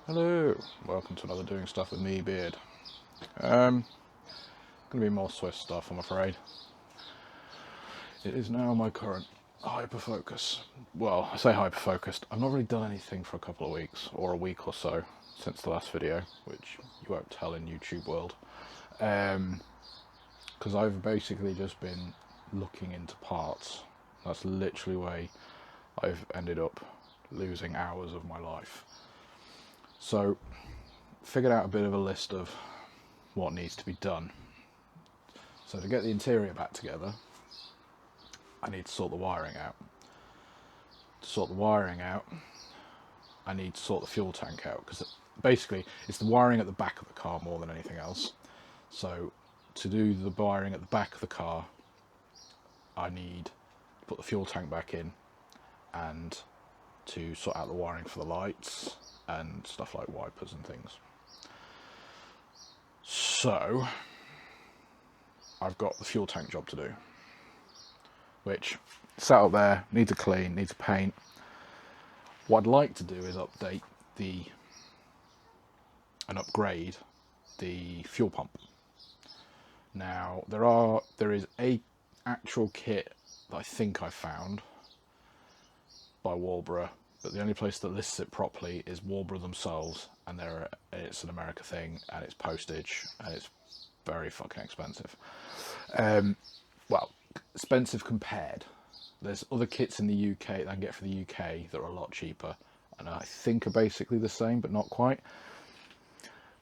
Hello, welcome to another Doing Stuff with me, Beard. Gonna be more Swiss stuff, I'm afraid. It is now my current hyper-focus. Well, I say hyper-focused. I've not really done anything for a couple of weeks, or a week or so, since the last video, which you won't tell in YouTube world. Because I've basically just been looking into parts. That's literally where I've ended up losing hours of my life. So, figured out a bit of a list of what needs to be done. So to get the interior back together, I need to sort the wiring out. To sort the wiring out, I need to sort the fuel tank out, because basically it's the wiring at the back of the car more than anything else. So to do the wiring at the back of the car, I need to put the fuel tank back in and to sort out the wiring for the lights and stuff like wipers and things. So I've got the fuel tank job to do, which sat up there, needs a clean, needs a paint. What I'd like to do is update and upgrade the fuel pump. Now there is a actual kit that I think I found by Walbro, but the only place that lists it properly is Walbro themselves, and it's an America thing, and it's postage, and it's very fucking expensive. Well, expensive compared. There's other kits in the UK that I can get for the UK that are a lot cheaper, and I think are basically the same, but not quite.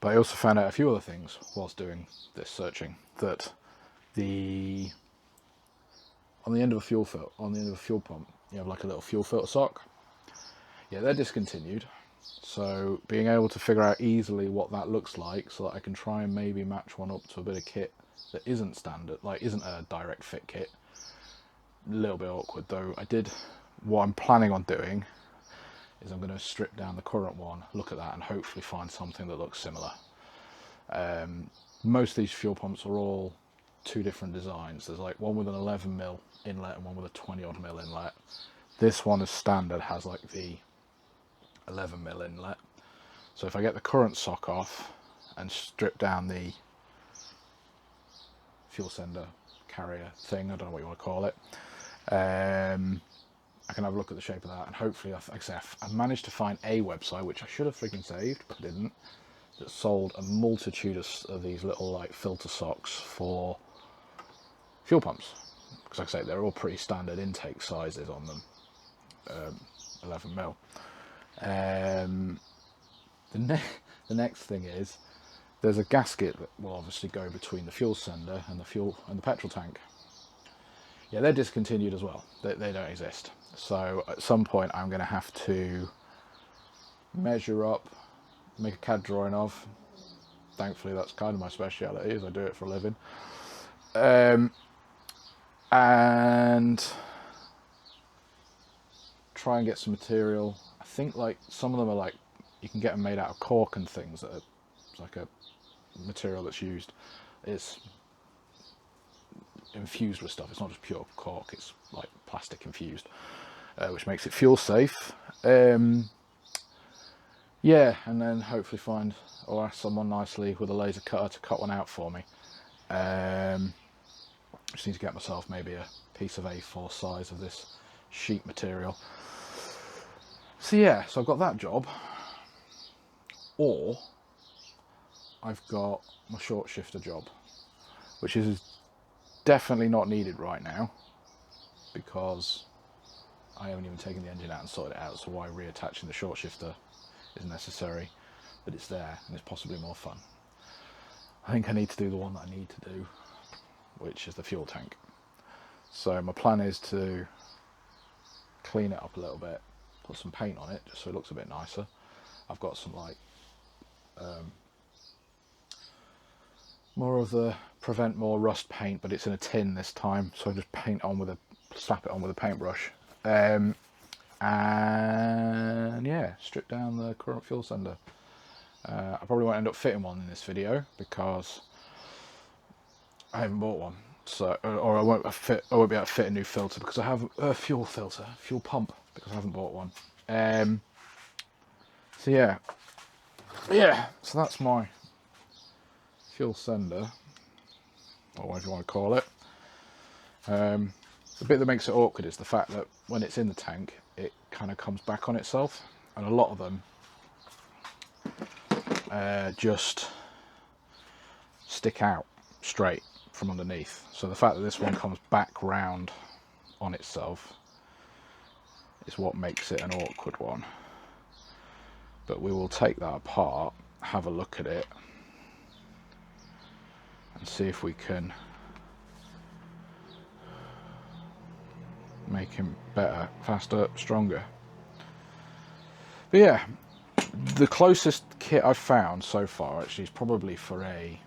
But I also found out a few other things whilst doing this searching, that on the end of a fuel pump, you have like a little fuel filter sock. Yeah, they're discontinued. So being able to figure out easily what that looks like, so that I can try and maybe match one up to a bit of kit that isn't standard, like isn't a direct fit kit. A little bit awkward though. What I'm planning on doing is I'm going to strip down the current one, look at that, and hopefully find something that looks similar. Most of these fuel pumps are all two different designs. There's like one with an 11mm inlet and one with a 20-odd mm inlet. This one is standard, has like the 11mm inlet. So if I get the current sock off and strip down the fuel sender carrier thing, I don't know what you want to call it, I can have a look at the shape of that, and hopefully, I've managed to find a website, which I should have freaking saved, but didn't, that sold a multitude of these little like filter socks for fuel pumps. Because like I say, they're all pretty standard intake sizes on them, 11mm. The next thing is, there's a gasket that will obviously go between the fuel sender and the petrol tank. Yeah, they're discontinued as well. They don't exist. So at some point I'm going to have to measure up, make a CAD drawing of. Thankfully that's kind of my speciality, as I do it for a living. And try and get some material. I think like some of them are like, you can get them made out of cork and things that are like a material that's used. It's infused with stuff. It's not just pure cork, it's like plastic infused, which makes it fuel safe. Yeah, and then hopefully find or ask someone nicely with a laser cutter to cut one out for me. Just need to get myself maybe a piece of A4 size of this sheet material. So yeah, so I've got that job, or I've got my short shifter job, which is definitely not needed right now because I haven't even taken the engine out and sorted it out, so why reattaching the short shifter is necessary, but it's there and it's possibly more fun. I think I need to do the one that I need to do, which is the fuel tank. So my plan is to clean it up a little bit, put some paint on it just so it looks a bit nicer. I've got some like more of the Prevent More rust paint, but it's in a tin this time, so I just slap it on with a paintbrush, and yeah, strip down the current fuel sender. I probably won't end up fitting one in this video because I haven't bought one, so or I won't be able to fit a new filter because I have a fuel pump because I haven't bought one. So yeah, Yeah, so that's my fuel sender, or whatever you want to call it. The bit that makes it awkward is the fact that when it's in the tank, it kind of comes back on itself, and a lot of them just stick out straight from underneath. So the fact that this one comes back round on itself is what makes it an awkward one. But we will take that apart, have a look at it, and see if we can make him better, faster, stronger. But yeah, the closest kit I've found so far actually is probably for a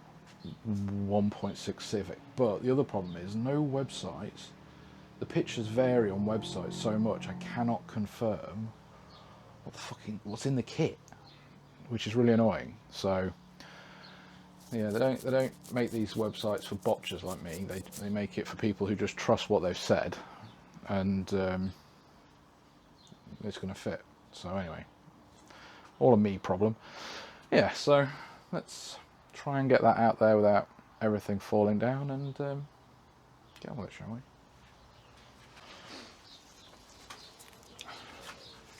1.6 Civic, but the other problem is no websites. The pictures vary on websites so much I cannot confirm what's in the kit, which is really annoying. So yeah, they don't make these websites for botchers like me. They make it for people who just trust what they've said, and it's going to fit. So anyway, all a me problem. Yeah, so let's try and get that out there without everything falling down, and get on with it, shall we?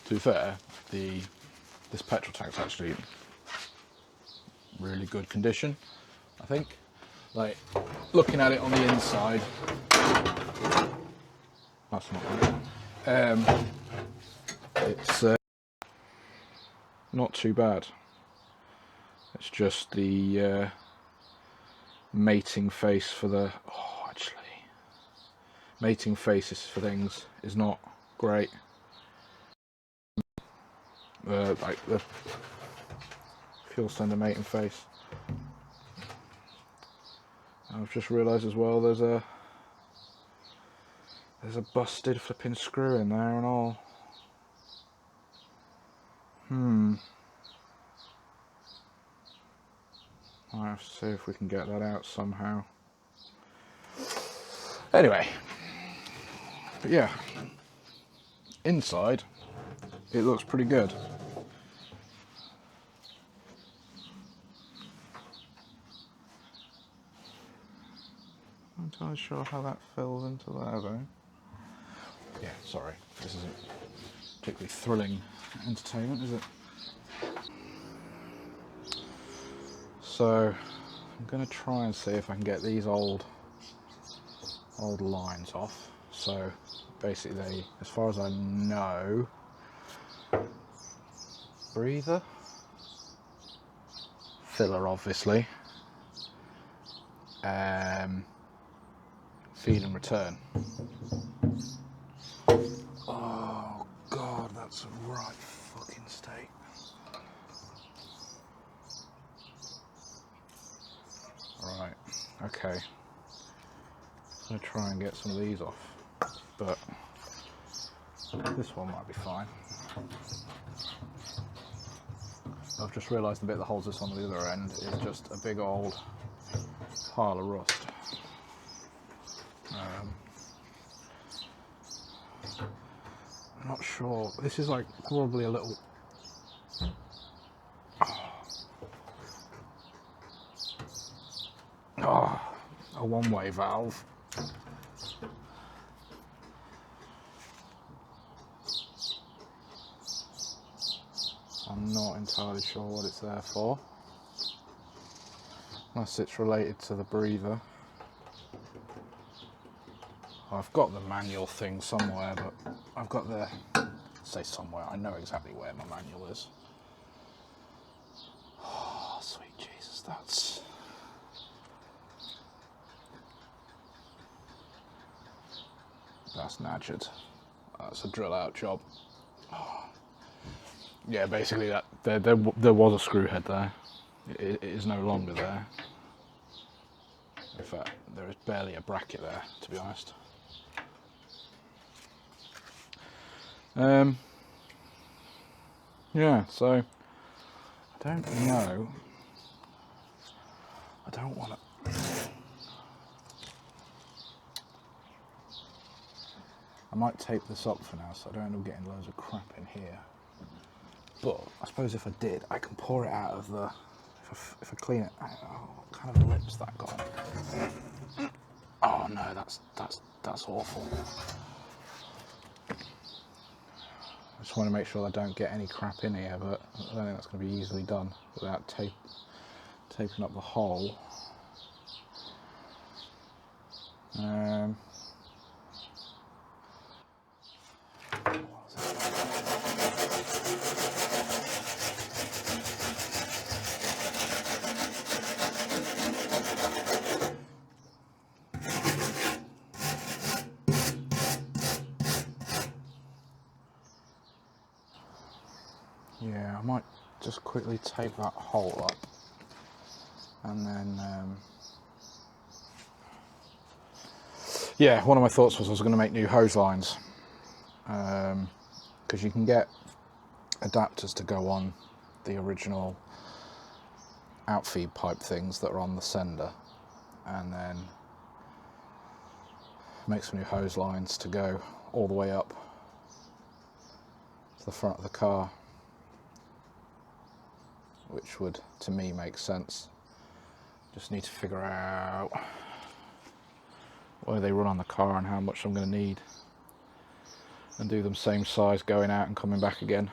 To be fair, this petrol tank's actually really good condition, I think. Like, looking at it on the inside, that's not good. It's not too bad. It's just the mating face for the... Oh, actually, mating faces for things is not great. Like the fuel sender mating face. I've just realised as well there's a busted flipping screw in there and all. I'll have to see if we can get that out somehow. Anyway, but yeah, inside it looks pretty good. I'm not entirely sure how that fills into there though. Yeah, sorry, this isn't particularly thrilling entertainment, is it? So I'm going to try and see if I can get these old lines off. So basically they, as far as I know, breather, filler obviously, feed and return. Oh god, that's a right fucking state. Right, okay. I'm going to try and get some of these off, but this one might be fine. I've just realised the bit that holds this on the other end is just a big old pile of rust. I'm not sure. This is like probably a little... Oh, a one-way valve. I'm not entirely sure what it's there for, unless it's related to the breather. I've got the manual thing somewhere, but I've got the... say somewhere, I know exactly where my manual is. Oh, sweet Jesus, that's... that's knackered. That's a drill out job. Oh. Yeah, basically that there was a screw head there. It is no longer there. In fact, there is barely a bracket there, to be honest. Yeah, so I don't know. I don't want to... I might tape this up for now so I don't end up getting loads of crap in here. But I suppose if I did, I can pour it out of the. If I clean it, what kind of lips that got? Oh no, that's awful. I just want to make sure I don't get any crap in here, but I don't think that's going to be easily done without taping up the hole. Yeah, I might just quickly tape that hole up, and then yeah, one of my thoughts was I was going to make new hose lines, because you can get adapters to go on the original outfeed pipe things that are on the sender, and then make some new hose lines to go all the way up to the front of the car, which would, to me, make sense. Just need to figure out where they run on the car and how much I'm going to need, and do them same size going out and coming back again.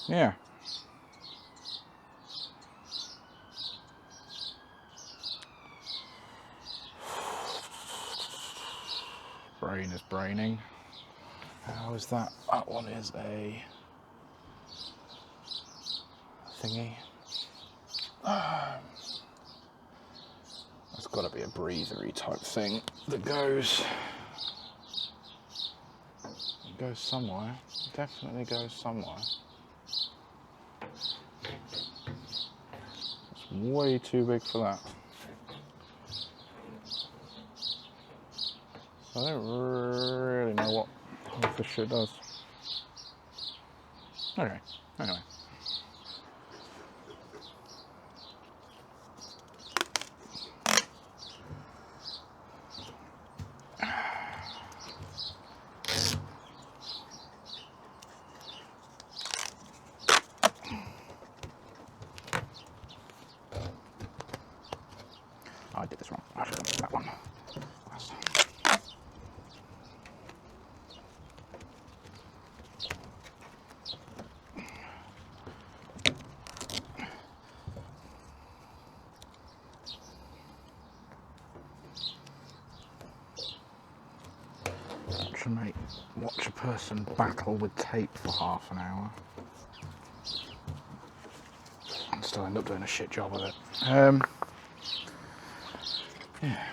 Yeah. Brain is braining. How is that? That one is a thingy. It's got to be a breathery type thing that goes somewhere. Definitely goes somewhere. It's way too big for that. I don't really know what half this shit does. Okay, anyway. I did this wrong. I should have done that one. Watch a person battle with tape for half an hour and still end up doing a shit job of it. Yeah.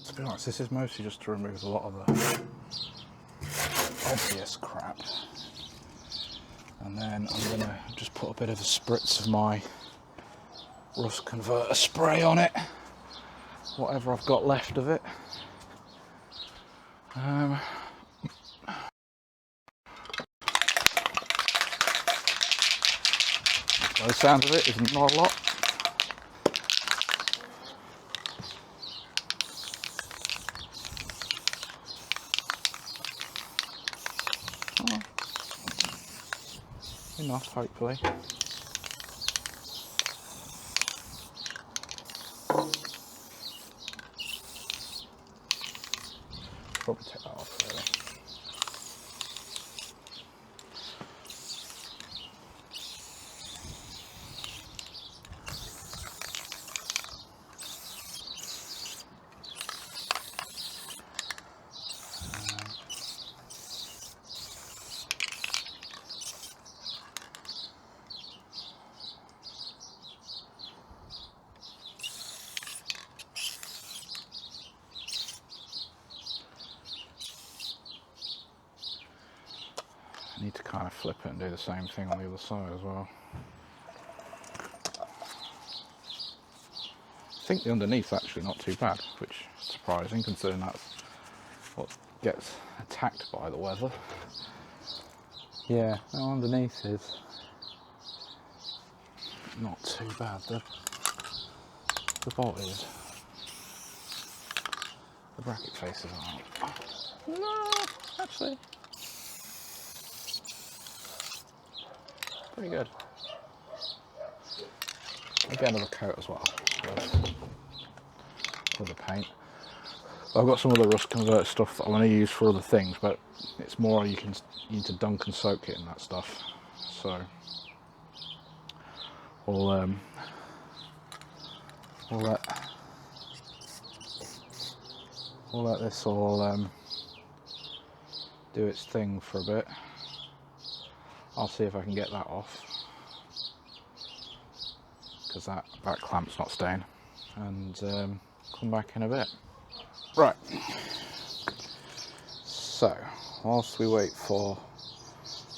To be honest, this is mostly just to remove a lot of the obvious crap, and then I'm going to just put a bit of a spritz of my rust converter spray on it, whatever I've got left of it. By the sound of it, it's not a lot. Enough, hopefully. Probably take that off, really. I need to kind of flip it and do the same thing on the other side as well. I think the underneath's actually not too bad, which is surprising considering that's what gets attacked by the weather. Yeah, no, underneath is not too bad. The bolt is. The bracket faces aren't. No, actually. Pretty good. I'll get another coat as well for the paint. I've got some other rust convert stuff that I want to use for other things, but it's more you need to dunk and soak it in that stuff. So we'll let this all do its thing for a bit. I'll see if I can get that off, because that clamp's not staying, and come back in a bit. Right, so whilst we wait for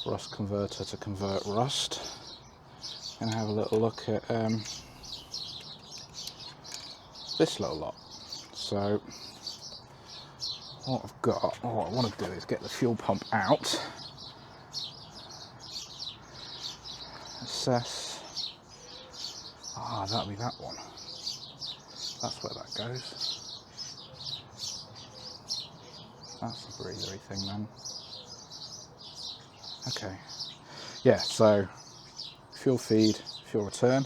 rust converter to convert rust, I'm going to have a little look at this little lot. So what I want to do is get the fuel pump out, assess. That'll be that one. That's where that goes. That's the breathery thing then. Okay. Yeah, so fuel feed, fuel return.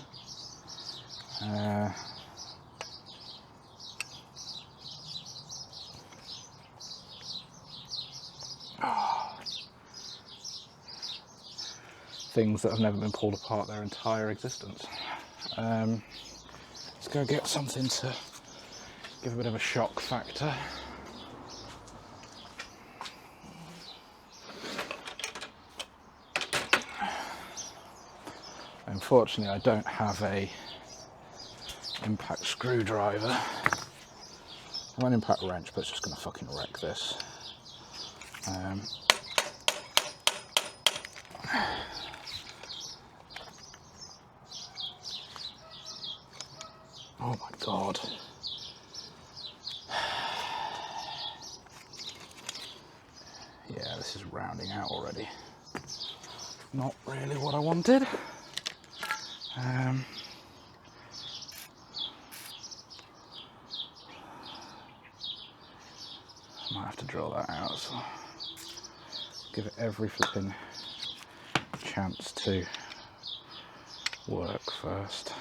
Things that have never been pulled apart their entire existence. Let's go get something to give a bit of a shock factor. Unfortunately, I don't have a impact screwdriver. I have an impact wrench, but it's just going to fucking wreck this. Oh my god. Yeah, this is rounding out already. Not really what I wanted. Might have to drill that out, so give it every flipping chance to work first.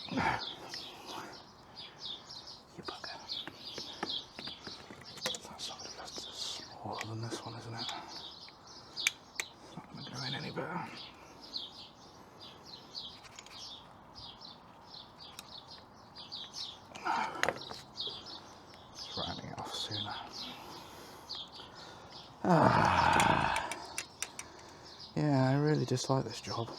You bugger. That's not just smaller than this one, isn't it? It's not going to go in any better. Just rounding it off sooner. Yeah, I really dislike this job.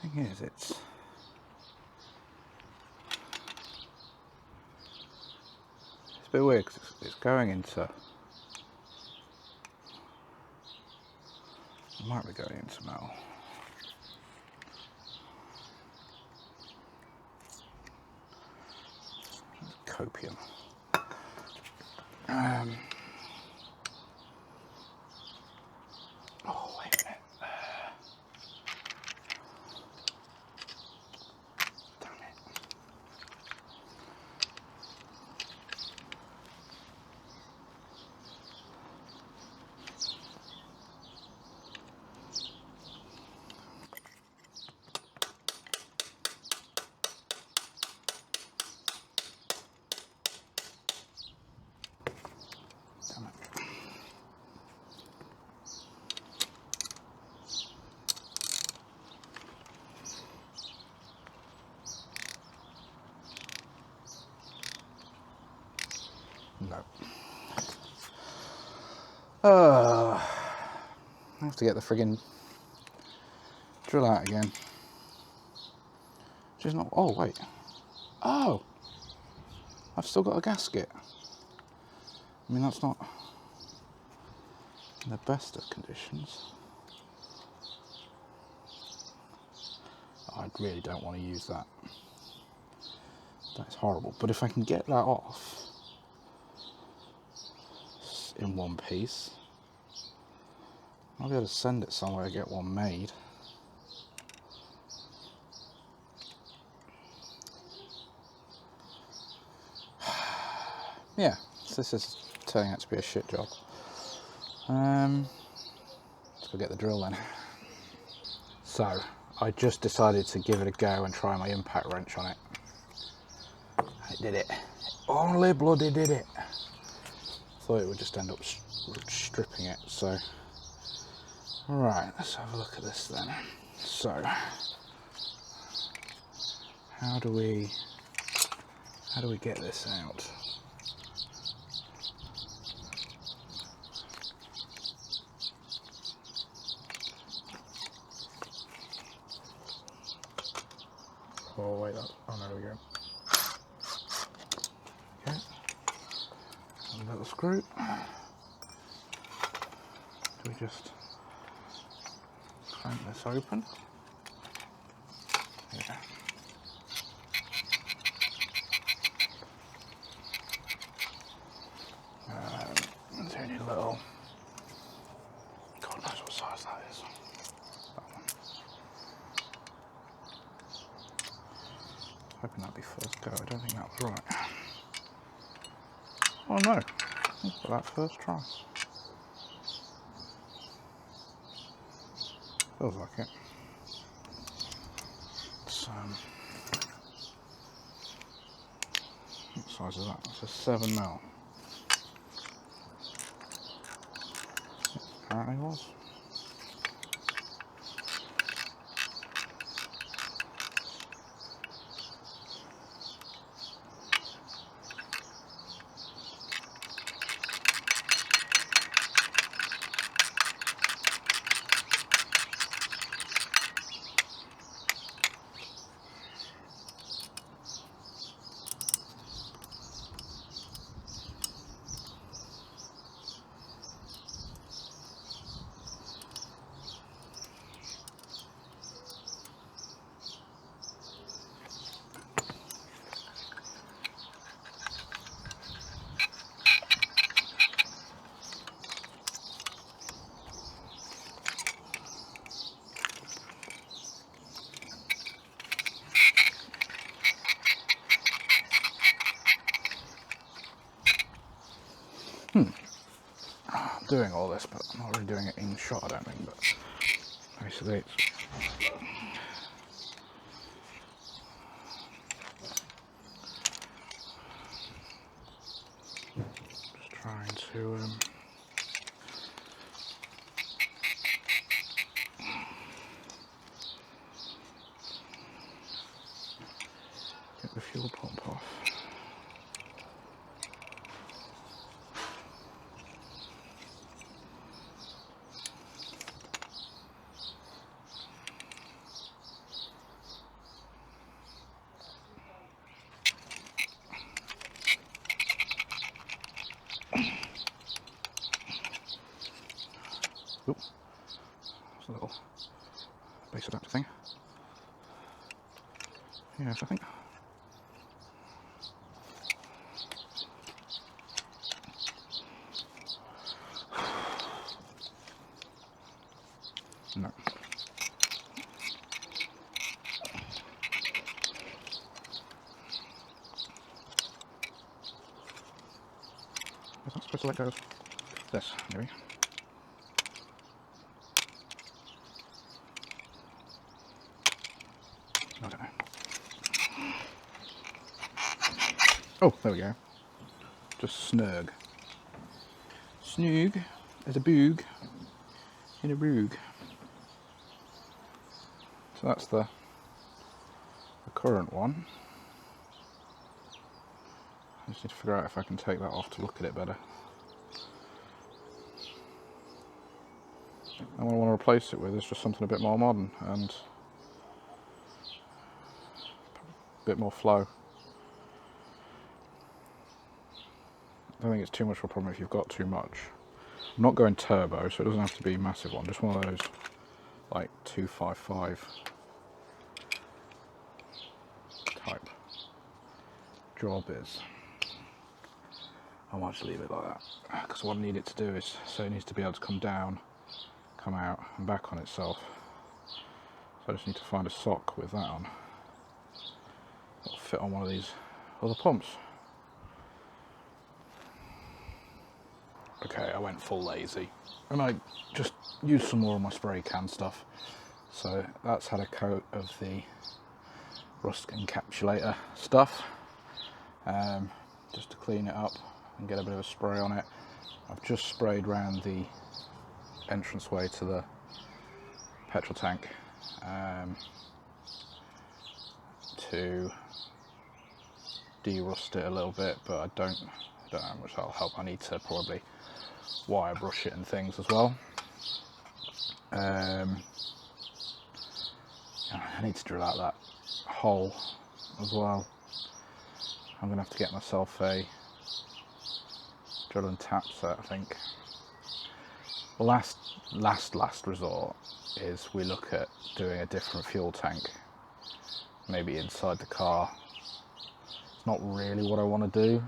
Thing is, it's a bit weird because it's going into. It might be going into metal. Copium. Oh, wait a minute. Damn it. No. I have to get the friggin' drill out again. Which is not... Oh, wait. Oh! I've still got a gasket. I mean, that's not in the best of conditions. I really don't want to use that. That's horrible. But if I can get that off in one piece, I'll be able to send it somewhere to get one made. Yeah, this is turning out to be a shit job. Let's go get the drill then. So, I just decided to give it a go and try my impact wrench on it. It did it. Only bloody did it. Thought it would just end up stripping it, so... Right, let's have a look at this then. So, how do we get this out? Oh wait, oh there we go. Okay, a little screw. Do we just crank this open? Yeah. There's only a little. God knows what size that is. That one. Hoping that'd be first go. I don't think that was right. Oh no! Let's put that first try. Feels like it. So, what size is that? That's a 7mm. Apparently it was. I'm doing all this, but I'm not really doing it in shot, I don't think, but basically it's just trying to get the fuel pump off. Oop. There's a little base adapter thing. Yes, I think. No. Is that supposed to let go of this, maybe? I don't know. Oh, there we go. Just snug. Snug as a boog in a roog. So that's the current one. I just need to figure out if I can take that off to look at it better. And what I want to replace it with is just something a bit more modern and a bit more flow. I don't think it's too much of a problem if you've got too much. I'm not going turbo, so it doesn't have to be a massive one, just one of those like 255 type draw bits. I might just leave it like that, because what I need it to do is, so it needs to be able to come down, come out and back on itself. So I just need to find a sock with that on. It'll fit on one of these other pumps. Okay, I went full lazy and I just used some more of my spray can stuff. So that's had a coat of the rust encapsulator stuff, just to clean it up and get a bit of a spray on it. I've just sprayed around the entranceway to the petrol tank to de-rust it a little bit, but I don't know how much that'll help. I need to probably wire brush it and things as well. I need to drill out that hole as well. I'm going to have to get myself a drill and tap set, I think. Last resort is we look at doing a different fuel tank, maybe inside the car. It's not really what I want to do.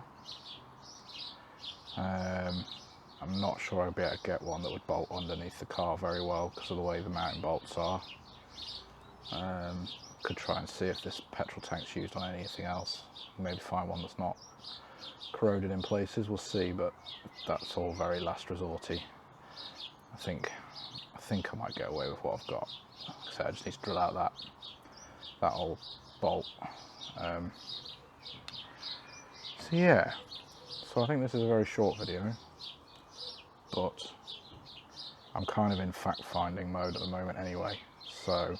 I'm not sure I'd be able to get one that would bolt underneath the car very well because of the way the mounting bolts are. Could try and see if this petrol tank's used on anything else. Maybe find one that's not corroded in places, we'll see, but that's all very last resorty. I think I might get away with what I've got. So I just need to drill out that old bolt. So yeah, so I think this is a very short video, but I'm kind of in fact-finding mode at the moment anyway, so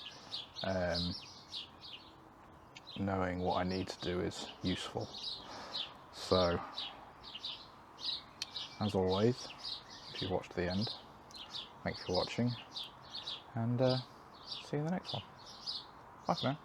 knowing what I need to do is useful. So, as always, if you've watched to the end, thanks for watching, and see you in the next one. Bye for now.